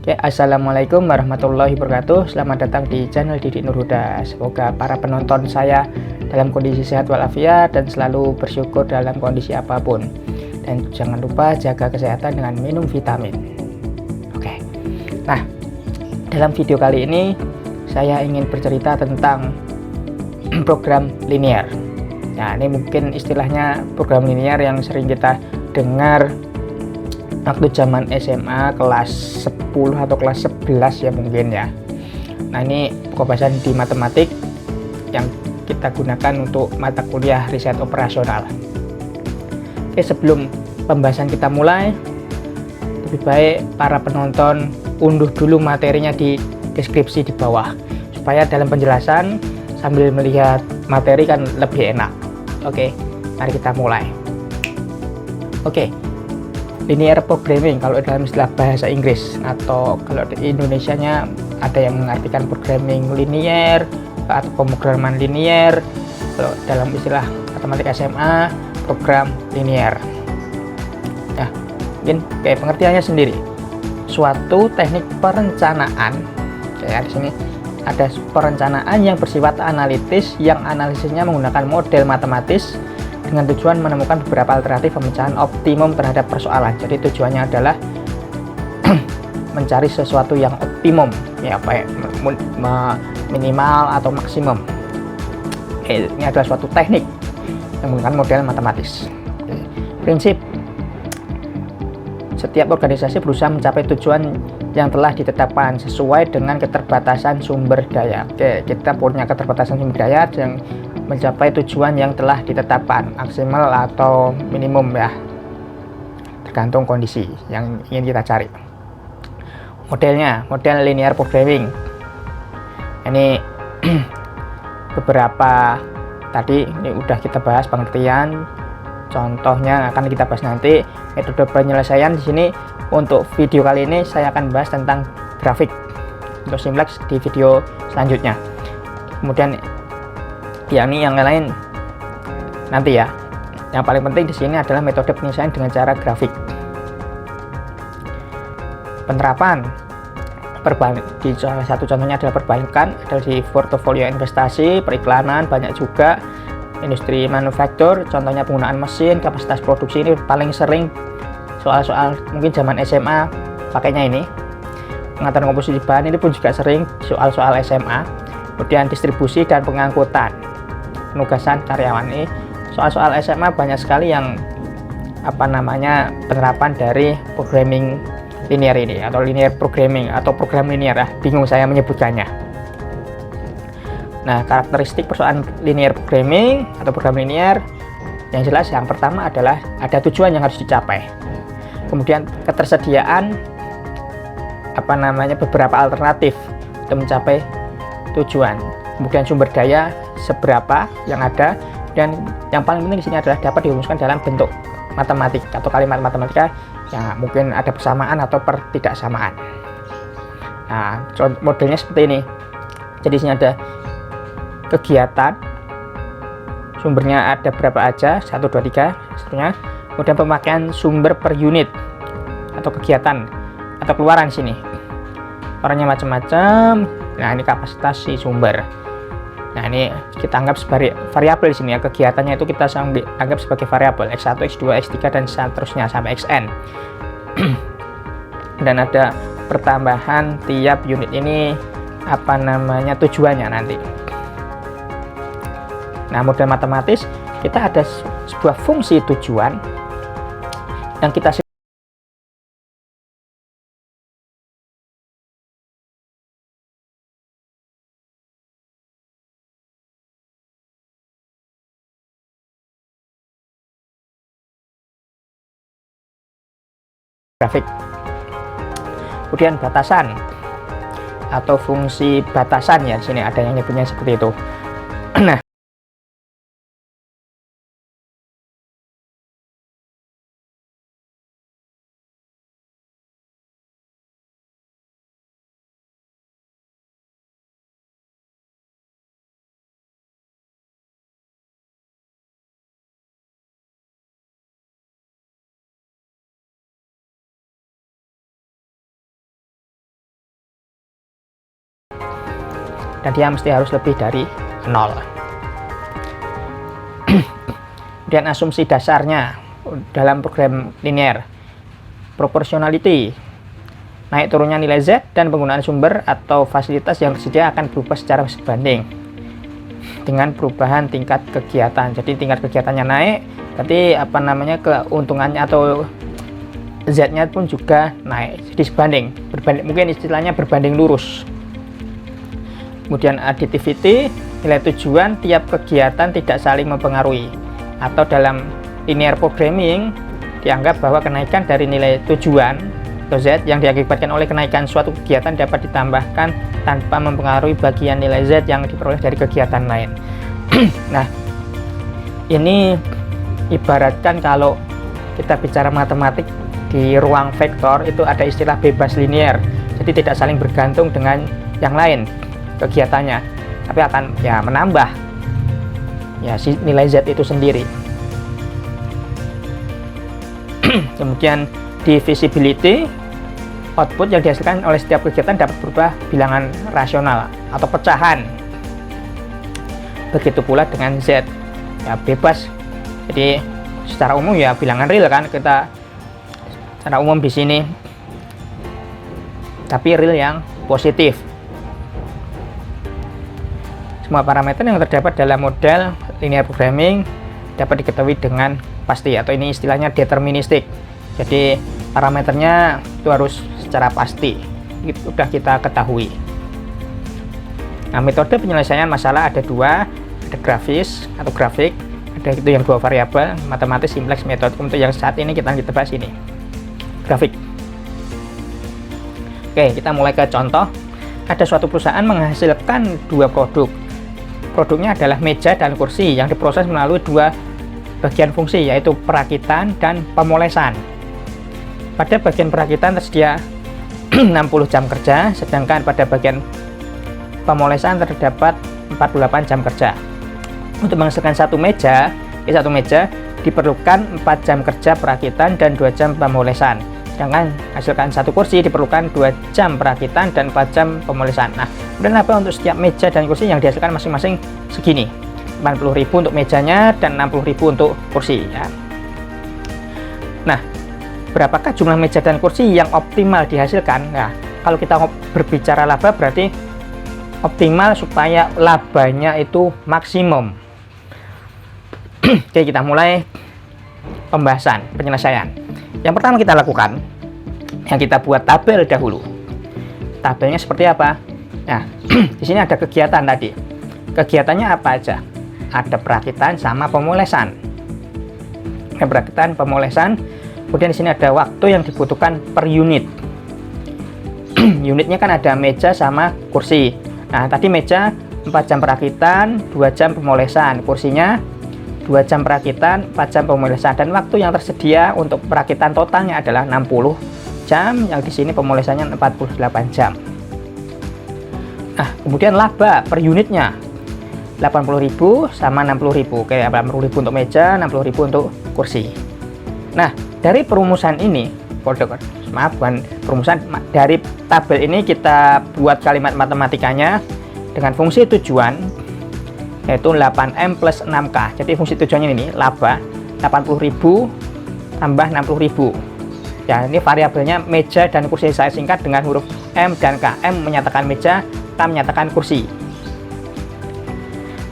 Oke, assalamualaikum warahmatullahi wabarakatuh. Selamat datang di channel Didik Nur Huda. Semoga para penonton saya dalam kondisi sehat walafiat dan selalu bersyukur dalam kondisi apapun. Dan jangan lupa jaga kesehatan dengan minum vitamin. Oke. Nah, dalam video kali ini saya ingin bercerita tentang program linear. Nah, ini mungkin istilahnya program linear yang sering kita dengar waktu zaman SMA kelas 10 atau kelas 11 ya mungkin ya. Nah, ini pembahasan di matematik yang kita gunakan untuk mata kuliah riset operasional. Oke, sebelum pembahasan kita mulai, lebih baik para penonton unduh dulu materinya di deskripsi di bawah, supaya dalam penjelasan sambil melihat materi kan lebih enak. Oke, mari kita mulai. Oke, linear programming kalau dalam istilah bahasa Inggris, atau kalau di Indonesianya ada yang mengartikan programming linear atau pemrograman linear. Kalau dalam istilah matematika SMA, program linear. Nah, mungkin kayak pengertiannya sendiri, suatu teknik perencanaan. Kayak di sini ada perencanaan yang bersifat analitis, yang analisisnya menggunakan model matematis dengan tujuan menemukan beberapa alternatif pemecahan optimum terhadap persoalan. Jadi tujuannya adalah mencari sesuatu yang optimum, ya baik minimal atau maksimum. Ini adalah suatu teknik yang menggunakan model matematis. Prinsip: setiap organisasi berusaha mencapai tujuan yang telah ditetapkan sesuai dengan keterbatasan sumber daya. Oke, kita punya keterbatasan sumber daya yang mencapai tujuan yang telah ditetapkan, maksimal atau minimum ya, tergantung kondisi yang ingin kita cari. Modelnya, model linear programming. Ini beberapa tadi ini udah kita bahas pengertian, contohnya akan kita bahas nanti. Metode penyelesaian di sini untuk video kali ini saya akan bahas tentang grafik untuk simplex di video selanjutnya. Kemudian yang lain nanti ya. Yang paling penting di sini adalah metode penyelesaian dengan cara grafik. Penerapan di salah satu contohnya adalah perbankan, ada di portofolio investasi, periklanan, banyak juga industri manufaktur, contohnya penggunaan mesin, kapasitas produksi. Ini paling sering soal-soal mungkin zaman SMA pakainya ini. Pengaturan komposisi bahan ini pun juga sering soal-soal SMA. Kemudian distribusi dan pengangkutan, penugasan karyawan. Ini soal-soal SMA banyak sekali yang penerapan dari programming linear ini, atau linear programming atau program linear ya, bingung saya menyebutkannya. Nah, karakteristik persoalan linear programming atau program linear yang jelas yang pertama adalah ada tujuan yang harus dicapai, kemudian ketersediaan beberapa alternatif untuk mencapai tujuan, kemudian sumber daya seberapa yang ada, dan yang paling penting di sini adalah dapat dirumuskan dalam bentuk matematik atau kalimat matematika yang mungkin ada persamaan atau pertidaksamaan. Nah, modelnya seperti ini. Jadi di sini ada kegiatan, sumbernya ada berapa aja, 1, 2, 3 seterusnya. Kemudian pemakaian sumber per unit atau kegiatan atau keluaran di sini. Orangnya macam-macam. Nah, ini kapasitas si sumber. Nah, ini kita anggap sebagai variabel di sini ya. Kegiatannya itu kita anggap sebagai variabel X1, X2, X3 dan seterusnya sampai Xn. Dan ada pertambahan tiap unit ini tujuannya nanti. Nah, model matematis kita ada sebuah fungsi tujuan yang kita grafik. Kemudian batasan atau fungsi batasan ya, di sini ada yang nyebutnya seperti itu. Nah, dan dia mesti harus lebih dari 0. Kemudian asumsi dasarnya dalam program linear, proportionality, naik turunnya nilai Z dan penggunaan sumber atau fasilitas yang tersedia akan berubah secara sebanding dengan perubahan tingkat kegiatan. Jadi tingkat kegiatannya naik, berarti keuntungannya atau Z-nya pun juga naik. Jadi berbanding, mungkin istilahnya berbanding lurus. Kemudian additivity, nilai tujuan tiap kegiatan tidak saling mempengaruhi, atau dalam linear programming dianggap bahwa kenaikan dari nilai tujuan atau Z yang diakibatkan oleh kenaikan suatu kegiatan dapat ditambahkan tanpa mempengaruhi bagian nilai Z yang diperoleh dari kegiatan lain. Nah, ini ibaratkan kalau kita bicara matematik di ruang vektor itu ada istilah bebas linear. Jadi tidak saling bergantung dengan yang lain kegiatannya, tapi akan menambah si nilai Z itu sendiri. Kemudian divisibility, output yang dihasilkan oleh setiap kegiatan dapat berubah bilangan rasional atau pecahan. Begitu pula dengan Z, bebas. Jadi secara umum bilangan real kan, kita secara umum di sini, tapi real yang positif. Semua parameter yang terdapat dalam model linear programming dapat diketahui dengan pasti, atau ini istilahnya deterministik. Jadi parameternya itu harus secara pasti, itu sudah kita ketahui. Nah, metode penyelesaian masalah ada dua, ada grafis atau grafik, ada itu yang 2 variabel, matematis, simplex method. Untuk yang saat ini kita bahas ini, grafik. Oke, kita mulai ke contoh. Ada suatu perusahaan menghasilkan 2 produk. Produknya adalah meja dan kursi yang diproses melalui 2 bagian fungsi, yaitu perakitan dan pemolesan. Pada bagian perakitan tersedia 60 jam kerja, sedangkan pada bagian pemolesan terdapat 48 jam kerja. Untuk menghasilkan satu meja diperlukan 4 jam kerja perakitan dan 2 jam pemolesan. Sedangkan hasilkan satu kursi diperlukan 2 jam perakitan dan 4 jam pemolesan. Nah, kemudian laba untuk setiap meja dan kursi yang dihasilkan masing-masing segini. 80.000 untuk mejanya dan 60.000 untuk kursi ya. Nah, berapakah jumlah meja dan kursi yang optimal dihasilkan? Nah, kalau kita berbicara laba berarti optimal supaya labanya itu maksimum. Oke, kita mulai pembahasan penyelesaian. Yang pertama kita lakukan, yang kita buat tabel dahulu. Tabelnya seperti apa? Nah, di sini ada kegiatan tadi. Kegiatannya apa aja? Ada perakitan sama pemolesan. Perakitan, pemolesan. Kemudian di sini ada waktu yang dibutuhkan per unit. Unitnya kan ada meja sama kursi. Nah, tadi meja 4 jam perakitan, 2 jam pemolesan. Kursinya 2 jam perakitan, 4 jam pemolesan. Dan waktu yang tersedia untuk perakitan totalnya adalah 60 jam, yang di sini pemolesannya 48 jam. Nah, kemudian laba per unitnya 80.000 sama 60.000. Oke, 80.000 untuk meja, 60.000 untuk kursi. Nah, dari perumusan ini, dari tabel ini kita buat kalimat matematikanya dengan fungsi tujuan, yaitu 8M plus 6K. Jadi fungsi tujuannya ini laba 80.000 tambah 60.000. Ya, ini variabelnya meja dan kursi saya singkat dengan huruf M dan K. M menyatakan meja, K menyatakan kursi.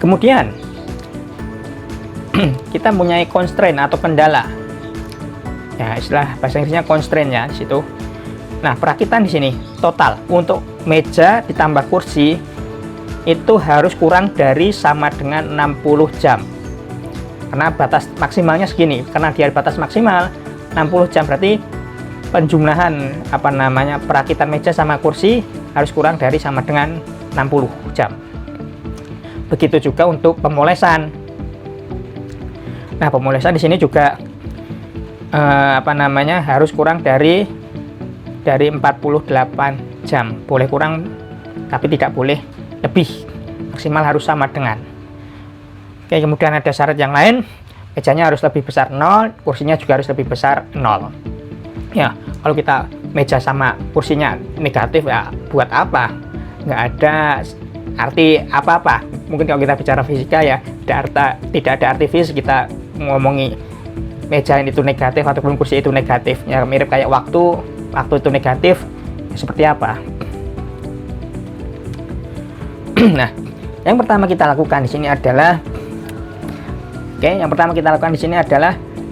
Kemudian kita mempunyai constraint atau kendala. Ya, istilah bahasa Inggrisnya constraint ya di situ. Nah, perakitan di sini total untuk meja ditambah kursi itu harus kurang dari sama dengan 60 jam. Karena batas maksimalnya segini. Karena dia batas maksimal 60 jam, berarti penjumlahan perakitan meja sama kursi harus kurang dari sama dengan 60 jam. Begitu juga untuk pemolesan. Nah, pemolesan di sini juga harus kurang dari 48 jam. Boleh kurang tapi tidak boleh lebih. Maksimal harus sama dengan. Oke, kemudian ada syarat yang lain. Mejanya harus lebih besar 0, kursinya juga harus lebih besar 0. Ya, kalau kita meja sama kursinya negatif ya buat apa? Nggak ada arti apa-apa. Mungkin kalau kita bicara fisika ya tidak ada arti fisik kita ngomongi meja itu negatif ataupun kursi itu negatif. Ya mirip kayak waktu itu negatif seperti apa. Nah, yang pertama kita lakukan di sini adalah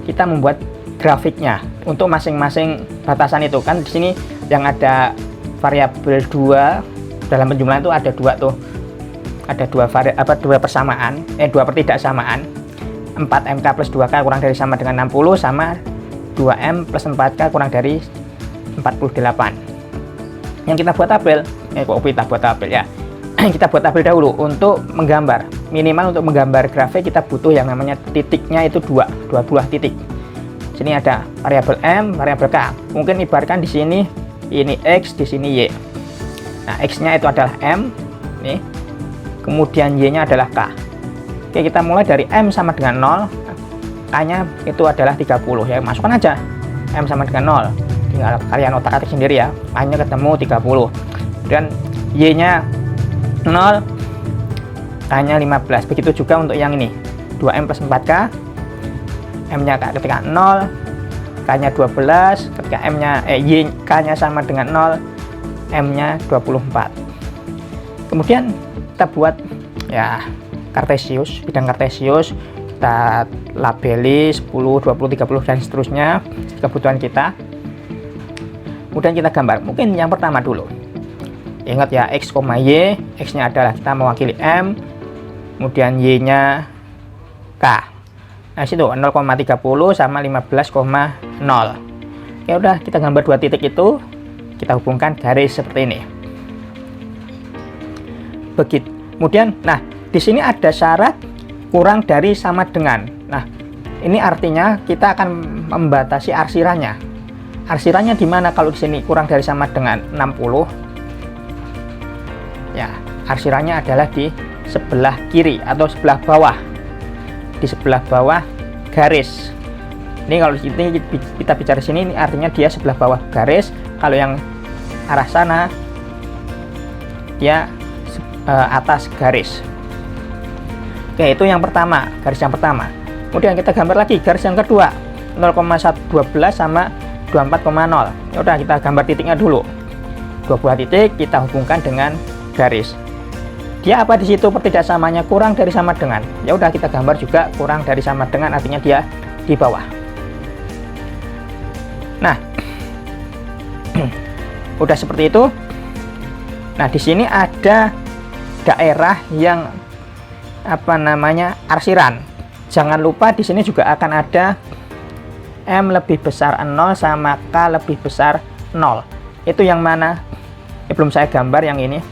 kita membuat grafiknya untuk masing-masing batasan itu. Kan di sini yang ada variabel 2 dalam penjumlahan itu ada dua tuh. Ada dua persamaan, dua pertidaksamaan. 4mk plus 2k kurang dari sama dengan 60 sama 2m plus 4k kurang dari 48. Yang kita buat tabel, kita buat tabel dahulu untuk menggambar. Minimal untuk menggambar grafik kita butuh yang namanya titiknya itu dua buah titik. Sini ada variabel m, variabel k. Mungkin ibaratkan di sini ini x, di sini y. Nah, x-nya itu adalah m, nih. Kemudian y-nya adalah k. Oke, kita mulai dari m sama dengan 0, k-nya itu adalah 30 ya. Masukkan aja m sama dengan 0. Tinggal kalian otak-atik sendiri ya. K-nya ketemu 30. Dan y-nya 0, k-nya 15. Begitu juga untuk yang ini. 2m plus 4k. M-nya ketika 0, k-nya 12, ketika m-nya k-nya sama dengan 0, m-nya 24. Kemudian kita buat ya kartesius, bidang kartesius, kita labeli 10, 20, 30 dan seterusnya kebutuhan kita. Kemudian kita gambar. Mungkin yang pertama dulu. Ingat ya, x, y, x-nya adalah kita mewakili m, kemudian y-nya k. Nah, situ 0,30 sama 15,0. Ya udah, kita gambar dua titik itu, kita hubungkan garis seperti ini. Begitu. Kemudian, nah, di sini ada syarat kurang dari sama dengan. Nah, ini artinya kita akan membatasi arsirannya. Arsirannya di mana kalau di sini kurang dari sama dengan 60? Ya, arsirannya adalah di sebelah kiri atau sebelah bawah. Di sebelah bawah garis. Ini kalau di sini kita bicara sini, ini artinya dia sebelah bawah garis. Kalau yang arah sana dia atas garis. Oke, itu yang pertama, garis yang pertama. Kemudian kita gambar lagi garis yang kedua, 0,112 sama 24,0. Ya udah, kita gambar titiknya dulu. Dua buah titik kita hubungkan dengan garis. Dia apa di situ pertidaksamanya kurang dari sama dengan. Ya udah, kita gambar juga kurang dari sama dengan, artinya dia di bawah. Nah, udah seperti itu. Nah, di sini ada daerah yang arsiran. Jangan lupa di sini juga akan ada m lebih besar 0 sama k lebih besar 0. Itu yang mana? Belum saya gambar yang ini.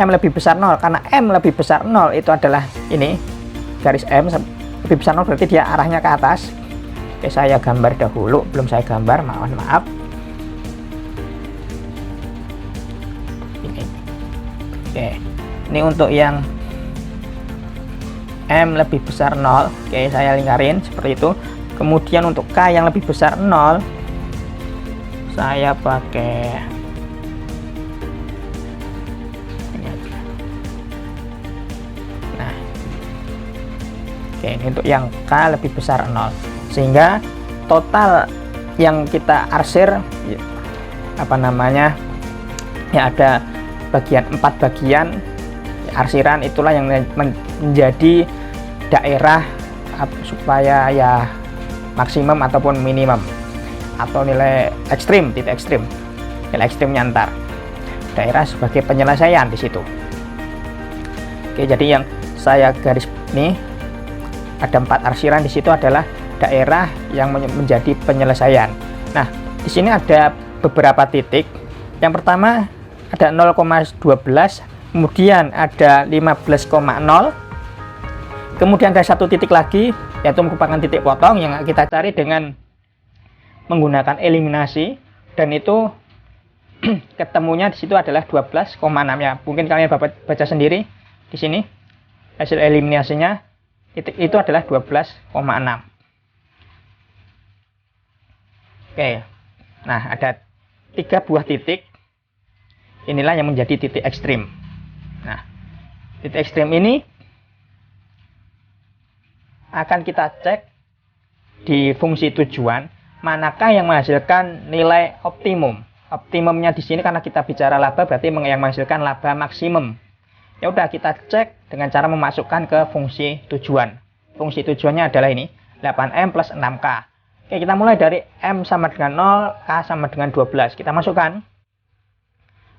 M lebih besar 0, karena M lebih besar 0 itu adalah ini, garis M lebih besar 0 berarti dia arahnya ke atas. Oke, saya gambar dahulu, belum saya gambar, mohon maaf. Ini. Oke, ini untuk yang M lebih besar 0. Oke, saya lingkarin seperti itu. Kemudian untuk K yang lebih besar 0, saya pakai oke, ini untuk yang K lebih besar 0, sehingga total yang kita arsir ya ada bagian 4 bagian arsiran. Itulah yang menjadi daerah supaya ya maksimum ataupun minimum atau nilai ekstrim, titik ekstrim, nilai ekstrim nyantar daerah sebagai penyelesaian di situ. Oke, jadi yang saya garis ini ada 4 arsiran, di situ adalah daerah yang menjadi penyelesaian. Nah, di sini ada beberapa titik. Yang pertama ada 0,12, kemudian ada 15,0, kemudian ada satu titik lagi, yaitu merupakan titik potong yang kita cari dengan menggunakan eliminasi, dan itu ketemunya di situ adalah 12,6 ya. Mungkin kalian baca sendiri di sini hasil eliminasinya. Itu adalah 12,6. Oke, nah ada 3 buah titik, inilah yang menjadi titik ekstrim. Nah, Titik ekstrim ini akan kita cek di fungsi tujuan, manakah yang menghasilkan nilai optimum. Optimumnya di sini karena kita bicara laba berarti yang menghasilkan laba maksimum. Ya udah, kita cek dengan cara memasukkan ke fungsi tujuan. Fungsi tujuannya adalah ini, 8M plus 6K. Oke, kita mulai dari M sama dengan 0, K sama dengan 12. Kita masukkan.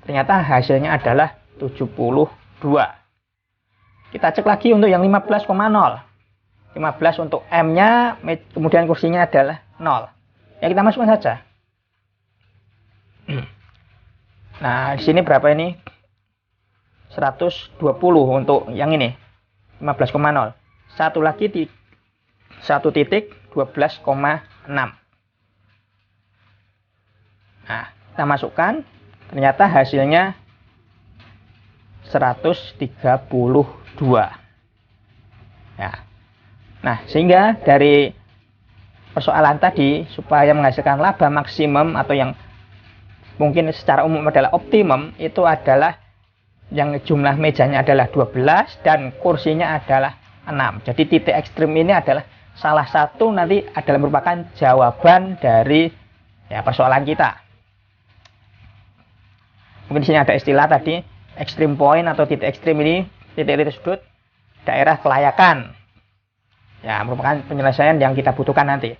Ternyata hasilnya adalah 72. Kita cek lagi untuk yang 15,0. 15 untuk M-nya, kemudian kursinya adalah 0. Ya, kita masukkan saja. Nah, di sini berapa ini? 120 untuk yang ini. 15,0. Satu lagi di 1 titik 12,6. Nah, kita masukkan. Ternyata hasilnya 132. Ya. Nah, sehingga dari persoalan tadi, supaya menghasilkan laba maksimum atau yang mungkin secara umum adalah optimum, itu adalah yang jumlah mejanya adalah 12 dan kursinya adalah 6. Jadi titik ekstrim ini adalah salah satu nanti adalah merupakan jawaban dari persoalan kita. Mungkin di sini ada istilah tadi, extreme point atau titik ekstrim ini, titik-titik sudut daerah kelayakan. Ya, merupakan penyelesaian yang kita butuhkan nanti.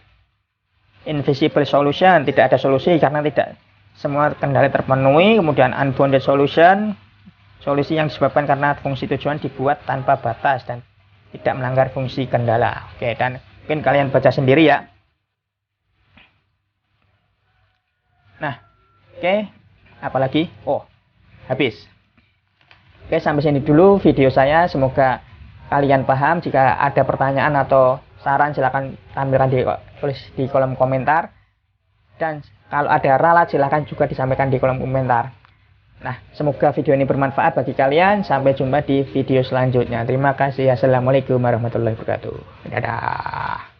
Invisible solution, tidak ada solusi karena tidak semua kendala terpenuhi. Kemudian unbounded solution, solusi yang disebabkan karena fungsi tujuan dibuat tanpa batas dan tidak melanggar fungsi kendala. Oke, dan mungkin kalian baca sendiri ya. Nah, oke, apalagi? Oh, habis. Oke, sampai sini dulu video saya. Semoga kalian paham. Jika ada pertanyaan atau saran silahkan tampilkan tulis di kolom komentar. Dan kalau ada ralat silahkan juga disampaikan di kolom komentar. Nah, semoga video ini bermanfaat bagi kalian. Sampai jumpa di video selanjutnya. Terima kasih. Assalamualaikum warahmatullahi wabarakatuh. Dadah.